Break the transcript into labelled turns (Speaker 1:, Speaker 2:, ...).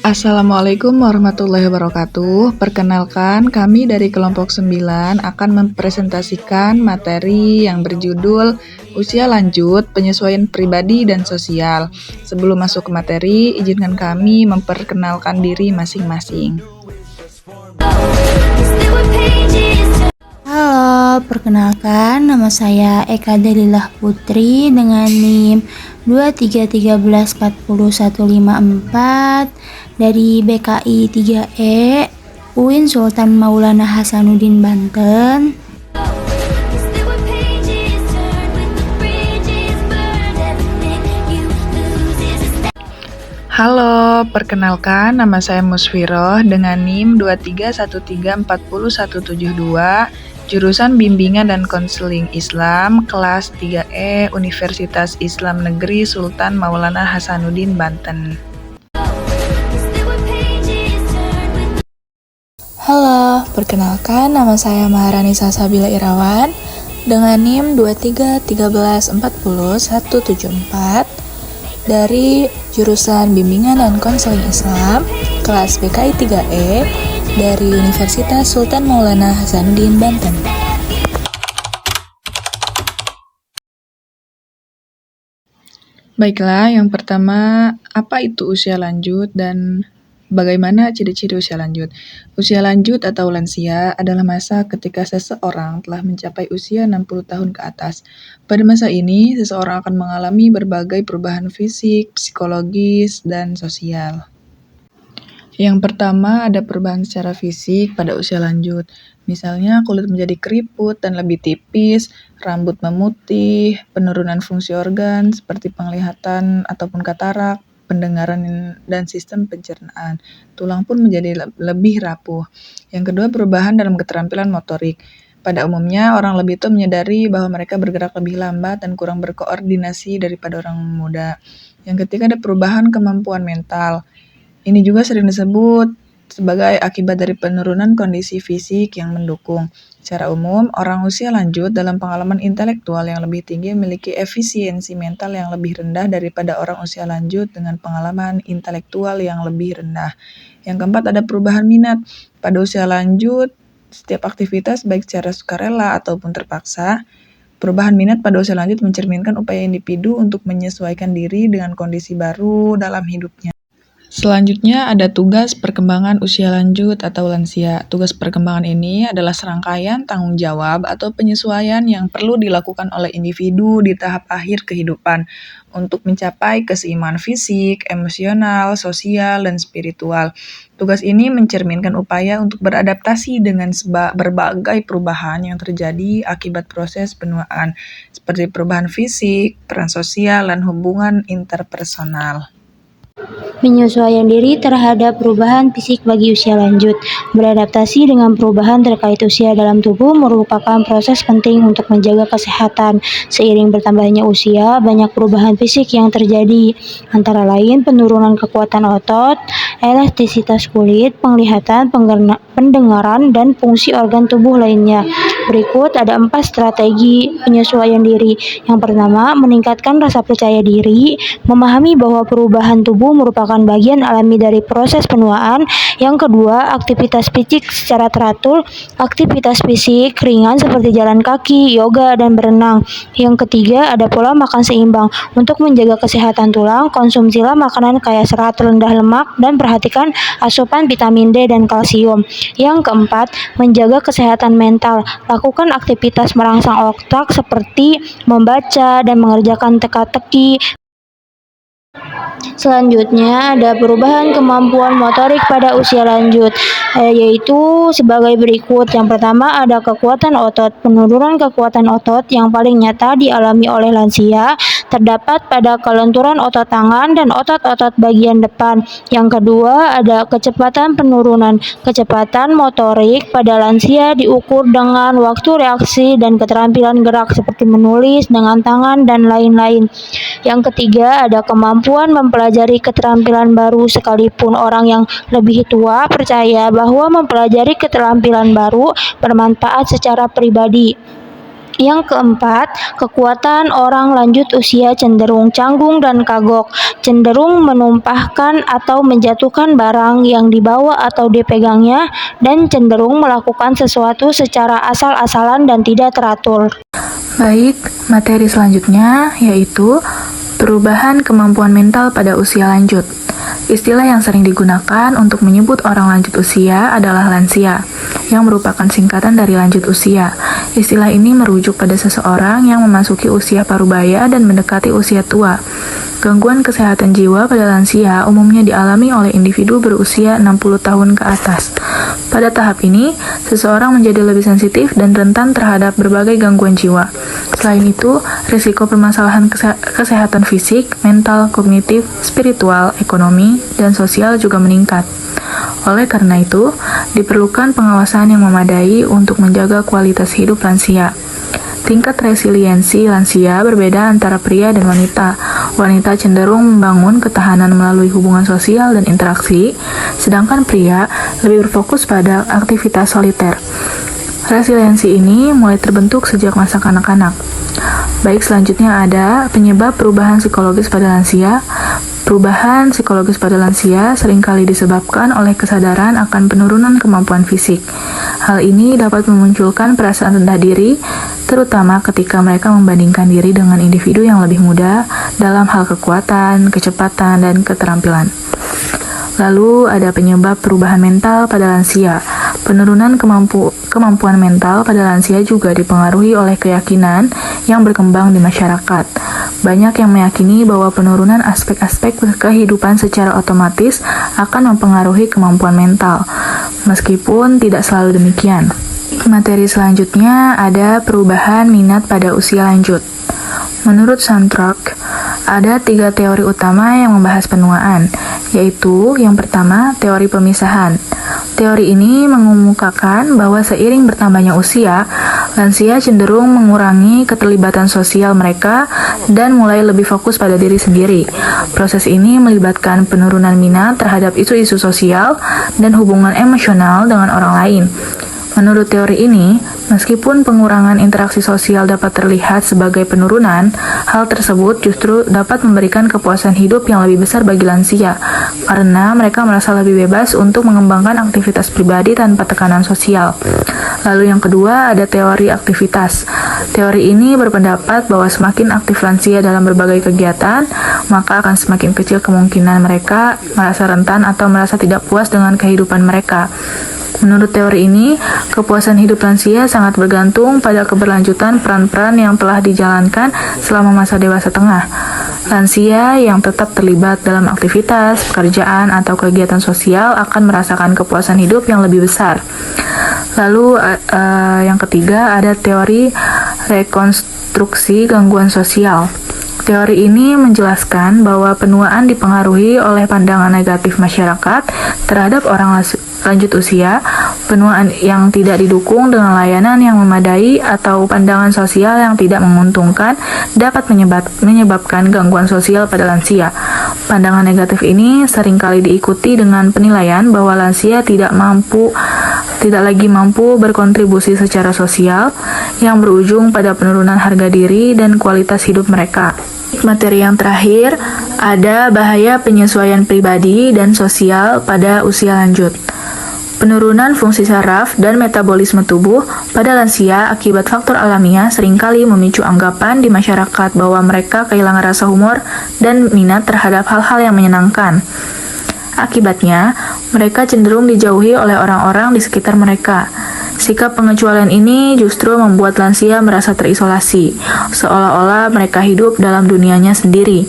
Speaker 1: Assalamualaikum warahmatullahi wabarakatuh. Perkenalkan, kami dari kelompok 9 akan mempresentasikan materi yang berjudul Usia Lanjut, Penyesuaian Pribadi dan Sosial. Sebelum masuk ke materi, izinkan kami memperkenalkan diri masing-masing.
Speaker 2: Halo, perkenalkan nama saya Eka Dalilah Putri dengan NIM 2313405154 dari BKI 3E UIN Sultan Maulana Hasanuddin Banten.
Speaker 1: Halo, perkenalkan nama saya Musfiroh dengan NIM 2313407172, jurusan Bimbingan dan Konseling Islam, kelas 3E, Universitas Islam Negeri Sultan Maulana Hasanuddin Banten.
Speaker 3: Halo, perkenalkan nama saya Maharani Salsabila Irawan dengan NIM 2313407174 dari jurusan Bimbingan dan Konseling Islam, kelas BKI 3E dari Universitas Sultan Maulana Hasanuddin Banten.
Speaker 1: Baiklah, yang pertama, apa itu usia lanjut dan bagaimana ciri-ciri usia lanjut? Usia lanjut atau lansia adalah masa ketika seseorang telah mencapai usia 60 tahun ke atas. Pada masa ini, seseorang akan mengalami berbagai perubahan fisik, psikologis, dan sosial. Yang pertama, ada perubahan secara fisik pada usia lanjut. Misalnya, kulit menjadi keriput dan lebih tipis, rambut memutih, penurunan fungsi organ seperti penglihatan ataupun katarak, pendengaran dan sistem pencernaan. Tulang pun menjadi lebih rapuh. Yang kedua, perubahan dalam keterampilan motorik. Pada umumnya, orang lebih tua menyadari bahwa mereka bergerak lebih lambat dan kurang berkoordinasi daripada orang muda. Yang ketiga, ada perubahan kemampuan mental. Ini juga sering disebut sebagai akibat dari penurunan kondisi fisik yang mendukung. Secara umum, orang usia lanjut dalam pengalaman intelektual yang lebih tinggi memiliki efisiensi mental yang lebih rendah daripada orang usia lanjut dengan pengalaman intelektual yang lebih rendah. Yang keempat, ada perubahan minat. Pada usia lanjut, setiap aktivitas baik secara sukarela ataupun terpaksa, perubahan minat pada usia lanjut mencerminkan upaya individu untuk menyesuaikan diri dengan kondisi baru dalam hidupnya. Selanjutnya ada tugas perkembangan usia lanjut atau lansia. Tugas perkembangan ini adalah serangkaian tanggung jawab atau penyesuaian yang perlu dilakukan oleh individu di tahap akhir kehidupan untuk mencapai keseimbangan fisik, emosional, sosial, dan spiritual. Tugas ini mencerminkan upaya untuk beradaptasi dengan berbagai perubahan yang terjadi akibat proses penuaan, seperti perubahan fisik, peran sosial, dan hubungan interpersonal.
Speaker 2: Penyesuaian diri terhadap perubahan fisik bagi usia lanjut. Beradaptasi dengan perubahan terkait usia dalam tubuh merupakan proses penting untuk menjaga kesehatan. Seiring bertambahnya usia, banyak perubahan fisik yang terjadi, antara lain penurunan kekuatan otot, elastisitas kulit, penglihatan, pendengaran, dan fungsi organ tubuh lainnya. Berikut ada 4 strategi penyesuaian diri. Yang pertama, meningkatkan rasa percaya diri, memahami bahwa perubahan tubuh merupakan bagian alami dari proses penuaan. Yang kedua, aktivitas fisik secara teratur, aktivitas fisik ringan seperti jalan kaki, yoga, dan berenang. Yang ketiga, ada pola makan seimbang. Untuk menjaga kesehatan tulang, konsumsilah makanan kaya serat, rendah lemak, dan perhatikan asupan vitamin D dan kalsium. Yang keempat, menjaga kesehatan mental. Lakukan aktivitas merangsang otak seperti membaca dan mengerjakan teka-teki. Selanjutnya ada perubahan kemampuan motorik pada usia lanjut, yaitu sebagai berikut. Yang pertama ada kekuatan otot. Penurunan kekuatan otot yang paling nyata dialami oleh lansia terdapat pada kelenturan otot tangan dan otot-otot bagian depan. Yang kedua ada kecepatan penurunan. Kecepatan motorik pada lansia diukur dengan waktu reaksi dan keterampilan gerak seperti menulis dengan tangan dan lain-lain. Yang ketiga ada kemampuan mempelajari keterampilan baru. Sekalipun orang yang lebih tua percaya bahwa mempelajari keterampilan baru bermanfaat secara pribadi. Yang keempat, kekuatan orang lanjut usia cenderung canggung dan kagok, cenderung menumpahkan atau menjatuhkan barang yang dibawa atau dipegangnya, dan cenderung melakukan sesuatu secara asal-asalan dan tidak teratur.
Speaker 3: Baik, materi selanjutnya yaitu perubahan kemampuan mental pada usia lanjut. Istilah yang sering digunakan untuk menyebut orang lanjut usia adalah lansia, yang merupakan singkatan dari lanjut usia. Istilah ini merujuk pada seseorang yang memasuki usia parubaya dan mendekati usia tua. Gangguan kesehatan jiwa pada lansia umumnya dialami oleh individu berusia 60 tahun ke atas. Pada tahap ini, seseorang menjadi lebih sensitif dan rentan terhadap berbagai gangguan jiwa. Selain itu, risiko permasalahan kesehatan fisik, mental, kognitif, spiritual, ekonomi, dan sosial juga meningkat. Oleh karena itu, diperlukan pengawasan yang memadai untuk menjaga kualitas hidup lansia. Tingkat resiliensi lansia berbeda antara pria dan wanita. Wanita cenderung membangun ketahanan melalui hubungan sosial dan interaksi, sedangkan pria lebih berfokus pada aktivitas soliter. Resiliensi ini mulai terbentuk sejak masa kanak-kanak. Baik, selanjutnya ada penyebab perubahan psikologis pada lansia. Perubahan psikologis pada lansia seringkali disebabkan oleh kesadaran akan penurunan kemampuan fisik. Hal ini dapat memunculkan perasaan rendah diri, terutama ketika mereka membandingkan diri dengan individu yang lebih muda dalam hal kekuatan, kecepatan, dan keterampilan. Lalu ada penyebab perubahan mental pada lansia. Penurunan kemampuan mental pada lansia juga dipengaruhi oleh keyakinan yang berkembang di masyarakat. Banyak yang meyakini bahwa penurunan aspek-aspek kehidupan secara otomatis akan mempengaruhi kemampuan mental, meskipun tidak selalu demikian. Materi selanjutnya ada perubahan minat pada usia lanjut. Menurut Soundtrack, ada 3 teori utama yang membahas penuaan, yaitu yang pertama, teori pemisahan. Teori ini mengemukakan bahwa seiring bertambahnya usia, lansia cenderung mengurangi keterlibatan sosial mereka dan mulai lebih fokus pada diri sendiri. Proses ini melibatkan penurunan minat terhadap isu-isu sosial dan hubungan emosional dengan orang lain. Menurut teori ini, meskipun pengurangan interaksi sosial dapat terlihat sebagai penurunan, hal tersebut justru dapat memberikan kepuasan hidup yang lebih besar bagi lansia, karena mereka merasa lebih bebas untuk mengembangkan aktivitas pribadi tanpa tekanan sosial. Lalu yang kedua, ada teori aktivitas. Teori ini berpendapat bahwa semakin aktif lansia dalam berbagai kegiatan, maka akan semakin kecil kemungkinan mereka merasa rentan atau merasa tidak puas dengan kehidupan mereka. Menurut teori ini, kepuasan hidup lansia sangat bergantung pada keberlanjutan peran-peran yang telah dijalankan selama masa dewasa tengah. Lansia yang tetap terlibat dalam aktivitas, pekerjaan, atau kegiatan sosial akan merasakan kepuasan hidup yang lebih besar. Lalu yang ketiga ada teori rekonstruksi gangguan sosial. Teori ini menjelaskan bahwa penuaan dipengaruhi oleh pandangan negatif masyarakat terhadap orang lanjut usia, penuaan yang tidak didukung dengan layanan yang memadai, atau pandangan sosial yang tidak menguntungkan dapat menyebabkan gangguan sosial pada lansia. Pandangan negatif ini seringkali diikuti dengan penilaian bahwa lansia tidak lagi mampu berkontribusi secara sosial, yang berujung pada penurunan harga diri dan kualitas hidup mereka. Materi yang terakhir, ada bahaya penyesuaian pribadi dan sosial pada usia lanjut. Penurunan fungsi saraf dan metabolisme tubuh pada lansia akibat faktor alamiah seringkali memicu anggapan di masyarakat bahwa mereka kehilangan rasa humor dan minat terhadap hal-hal yang menyenangkan. Akibatnya, mereka cenderung dijauhi oleh orang-orang di sekitar mereka. Sikap pengecualian ini justru membuat lansia merasa terisolasi, seolah-olah mereka hidup dalam dunianya sendiri.